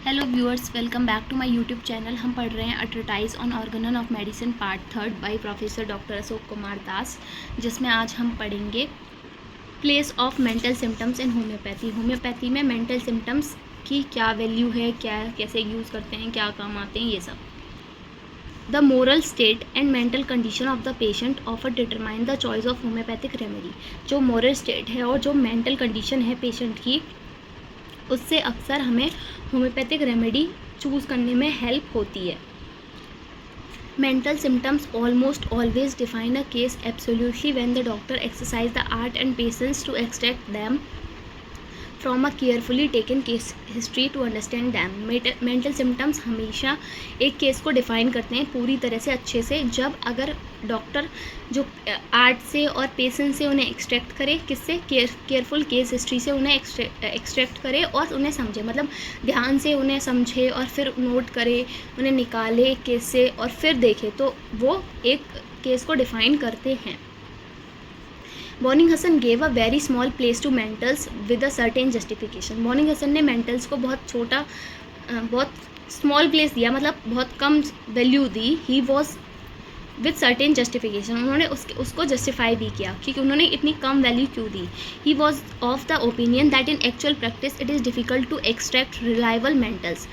Hello viewers, welcome back to my YouTube channel. हम पढ़ रहे हैं advertise on Organon of medicine part 3 by professor doctor Ashok Kumar Das, जिसमें आज हम पढ़ेंगे place of mental symptoms in homoeopathy. Homoeopathy में मेंटल सिम्टम्स की क्या वैल्यू है, क्या कैसे यूज़ करते हैं, क्या काम आते हैं, ये सब। The moral state and mental condition of the patient offer determine the choice of homeopathic remedy. जो मोरल स्टेट है और जो मेंटल कंडीशन है पेशेंट की, उससे अक्सर हमें होम्योपैथिक रेमेडी चूज़ करने में हेल्प होती है। Mental symptoms almost always define a case absolutely when the doctor exercise the art and patience to extract them from a carefully taken case history to understand them. Mental symptoms हमेशा एक case को define करते हैं पूरी तरह से अच्छे से, जब अगर डॉक्टर जो आर्ट से और पेशेंस से उन्हें एक्सट्रैक्ट करे, किससे, केयरफुल केस हिस्ट्री से उन्हें एक्सट्रैक्ट करे और उन्हें समझे, मतलब ध्यान से उन्हें समझे और फिर नोट करे, उन्हें निकाले केस से और फिर देखे, तो वो एक केस को डिफ़ाइन करते हैं। Morning gave a very small place to mentals with a certain justification. Morning ने मेंटल्स को बहुत छोटा, बहुत स्मॉल प्लेस दिया, मतलब बहुत कम वैल्यू दी। He was with certain justification, उन्होंने उसको जस्टिफाई भी किया कि उन्होंने इतनी कम वैल्यू क्यों दी। He was of the opinion that in actual practice it is difficult to extract reliable mentals.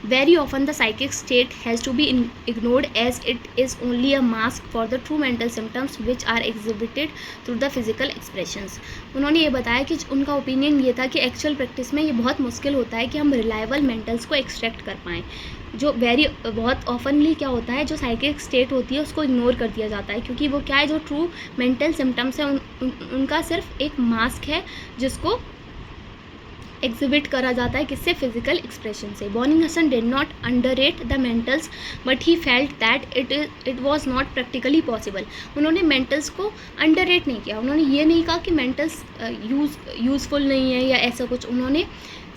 Very often the psychic state has to be ignored as it is only a mask for the true mental symptoms which are exhibited through the physical expressions. उन्होंने ये बताया कि उनका opinion ये था कि actual practice में ये बहुत मुश्किल होता है कि हम रिलायबल मेंटल्स को एक्सट्रैक्ट कर पाएँ। जो बहुत ऑफनली क्या होता है, जो साइकिक स्टेट होती है उसको इग्नोर कर दिया जाता है, क्योंकि वो क्या है, जो ट्रू मेंटल सिम्टम्स है उनका सिर्फ एक मास्क है जिसको एग्जिबिट करा जाता है, किससे, फिजिकल एक्सप्रेशन से। Borning did not underrate the mentals but he felt that it was not practically possible. उन्होंने मेंटल्स को अंडररेट नहीं किया, उन्होंने ये नहीं कहा कि मेंटल्स यूज़फुल नहीं है या ऐसा कुछ। उन्होंने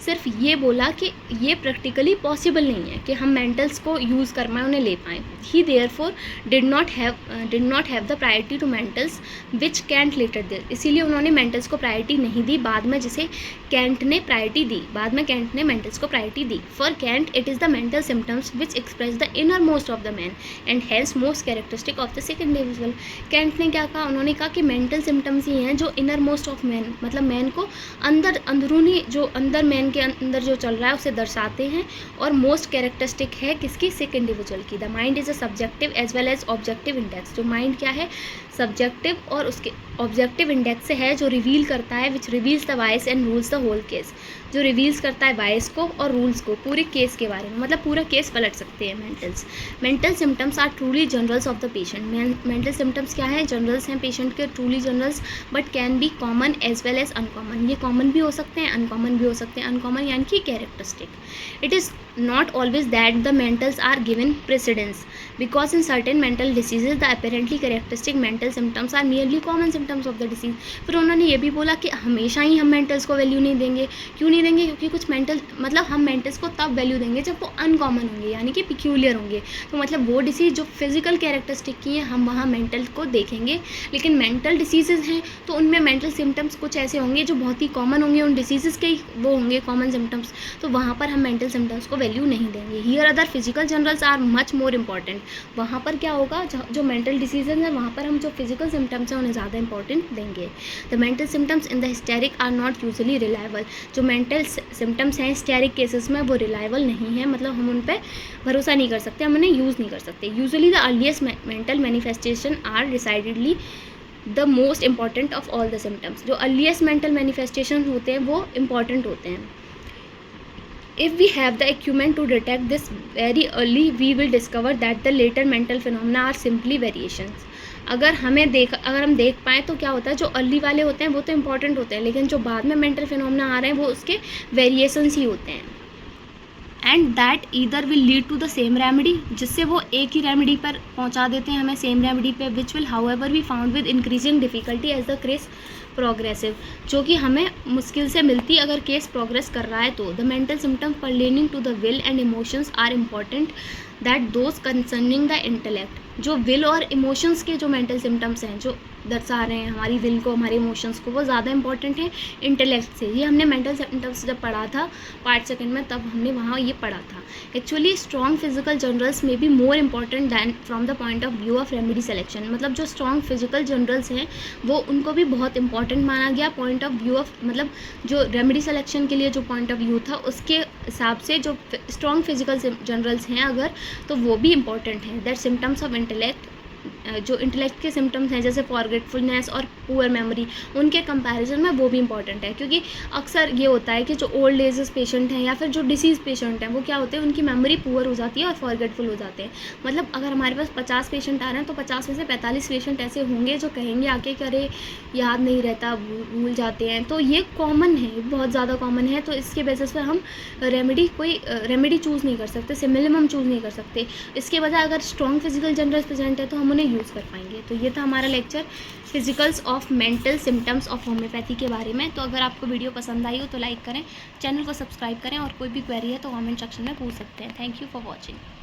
सिर्फ ये बोला कि ये प्रैक्टिकली पॉसिबल नहीं है कि हम मेंटल्स को यूज़ कर पाएँ, उन्हें ले पाएँ। He therefore did not have the priority to mentals which can't later there. इसीलिए उन्होंने मेंटल्स को प्रायोरिटी नहीं दी, बाद में जिसे कैंट ने प्रायोरिटी दी, बाद में कैंट ने मेंटल्स को प्रायोरिटी दी। For Kent it is the mental symptoms which express the innermost of the man and has most characteristic of the sick individual. Kent ने क्या कहा, उन्होंने कहा कि मेंटल सिम्टम्स ही हैं जो इनर मोस्ट ऑफ मैन, मतलब मैन को अंदरूनी, जो अंदर मैन के अंदर जो चल रहा है उसे दर्शाते हैं, और मोस्ट कैरेक्टरिस्टिक है किसकी, सिक इंडिविजुअल की। The mind is a subjective as well as objective index. जो माइंड क्या है, सब्जेक्टिव और उसके ऑब्जेक्टिव इंडेक्स से है, जो रिवील करता है, which reveals the vice and rules the whole case. जो रिवील्स करता है वाइस को और रूल्स को, पूरे केस के बारे में, मतलब पूरा केस पलट सकते हैं mentals. Mental symptoms are truly generals of the patient. Mental symptoms क्या है, जनरल्स हैं पेशेंट के, truly generals, but can be common as well as uncommon. ये कॉमन भी हो सकते हैं, अनकॉमन भी हो सकते हैं। अनकॉमन यानी कि characteristic. It is not always that the mentals are given precedence because in certain mental diseases the apparently characteristic mental symptoms are merely common symptoms of the disease. फिर उन्होंने ये भी बोला कि हमेशा ही हम मेंटल्स को वैल्यू नहीं देंगे। क्यों नहीं देंगे, क्योंकि कुछ मेंटल, मतलब हम मेंटल्स को तब वैल्यू देंगे जब वो अनकॉमन होंगे, यानी कि पिक्यूलियर होंगे। तो मतलब वो डिसीज़ जो फिजिकल कैरेक्टरिस्टिक की हैं हम वहाँ मेंटल को देखेंगे, लेकिन मेंटल डिसीजेज़ हैं तो उनमें मेंटल सिम्टम्स कुछ ऐसे होंगे जो बहुत ही कॉमन होंगे, उन डिसीज़ के ही वो होंगे कॉमन सिम्टम्स, तो वहाँ पर हम मेंटल सिम्टम्स को वैल्यू नहीं देंगे। Here other physical generals are much more important. वहाँ पर क्या होगा, जो मेंटल डिसीजेज हैं वहाँ पर हम जो फिजिकल सिम्टम्स हैं उन्हें ज़्यादा इंपॉर्टेंट देंगे। The mental symptoms in the hysteric are not usually reliable. जो मेंटल सिम्टम्स हैं हिस्टेरिक केसेस में वो रिलायबल नहीं है, मतलब हम उन पर भरोसा नहीं कर सकते, हम उन्हें यूज़ नहीं कर सकते। Usually the earliest mental manifestation are decidedly the most important of all the symptoms. जो अर्लीस्ट मेंटल मैनिफेस्टेशन होते हैं वो इंपॉर्टेंट होते हैं। If we have the acumen to detect this very early, we will discover that the later mental phenomena are simply variations. अगर हम देख पाएँ तो क्या होता है, जो अर्ली वाले होते हैं वो तो इंपॉर्टेंट होते हैं, लेकिन जो बाद में मेंटल फिनोमेना आ रहे हैं वो उसके वेरिएशंस ही होते हैं। And that either will lead to the same remedy, जिससे वो एक ही रेमेडी पर पहुंचा देते हैं हमें, सेम रेमेडी पे, which will however be found with increasing difficulty as the case progressive, जो कि हमें मुश्किल से मिलती अगर केस प्रोग्रेस कर रहा है तो। The mental symptoms pertaining to the will and emotions are important that those concerning the intellect. जो विल और इमोशंस के जो मेंटल सिम्टम्स हैं, जो दर्शा रहे हैं हमारी विल को, हमारे इमोशंस को, वो ज़्यादा इंपॉर्टेंट है इंटेलेक्ट से। ये हमने मेंटल सिम्टम्स जब पढ़ा था पार्ट सेकंड में, तब हमने वहाँ ये पढ़ा था। एक्चुअली स्ट्रॉन्ग फिजिकल जनरल्स में be more important than from the point of view of remedy selection. मतलब जो स्ट्रॉन्ग फिजिकल जनरल्स हैं वो उनको भी बहुत इंपॉर्टेंट माना गया पॉइंट ऑफ व्यू ऑफ, मतलब जो रेमेडी सेलेक्शन के लिए जो पॉइंट ऑफ व्यू था उसके हिसाब से जो स्ट्रॉन्ग फिजिकल जनरल्स हैं अगर, तो वो भी इंपॉर्टेंट हैं। दैट सिम्टम्स ऑफ इंटेलेक्ट, जो इंटेलेक्ट के सिम्टम्स हैं जैसे फॉरगेटफुलनेस और पुअर मेमोरी, उनके कंपैरिजन में वो भी इंपॉर्टेंट है। क्योंकि अक्सर ये होता है कि जो ओल्ड एजेस पेशेंट हैं या फिर जो डिसीज़ पेशेंट हैं वो क्या होते हैं, उनकी मेमोरी पुअर हो जाती है और फॉरगेटफुल हो जाते हैं। मतलब अगर हमारे पास 50 पेशेंट आ रहे हैं तो 50 में से 45 पेशेंट ऐसे होंगे जो कहेंगे आके कि अरे याद नहीं रहता, भूल जाते हैं। तो ये कॉमन है, बहुत ज़्यादा कॉमन है। तो इसके बेसिस पर हम रेमेडी चूज़ नहीं कर सकते, सिमिलम चूज़ नहीं कर सकते। इसके बजाय अगर स्ट्रॉन्ग फिजिकल जनरल्स प्रेजेंट है तो हम उन्हें यूज़ कर पाएंगे। तो ये था हमारा lecture physicals of mental symptoms of homeopathy के बारे में। तो अगर आपको वीडियो पसंद आई हो तो लाइक करें, चैनल को सब्सक्राइब करें, और कोई भी क्वेरी है तो कमेंट सेक्शन में पूछ सकते हैं। Thank you for watching.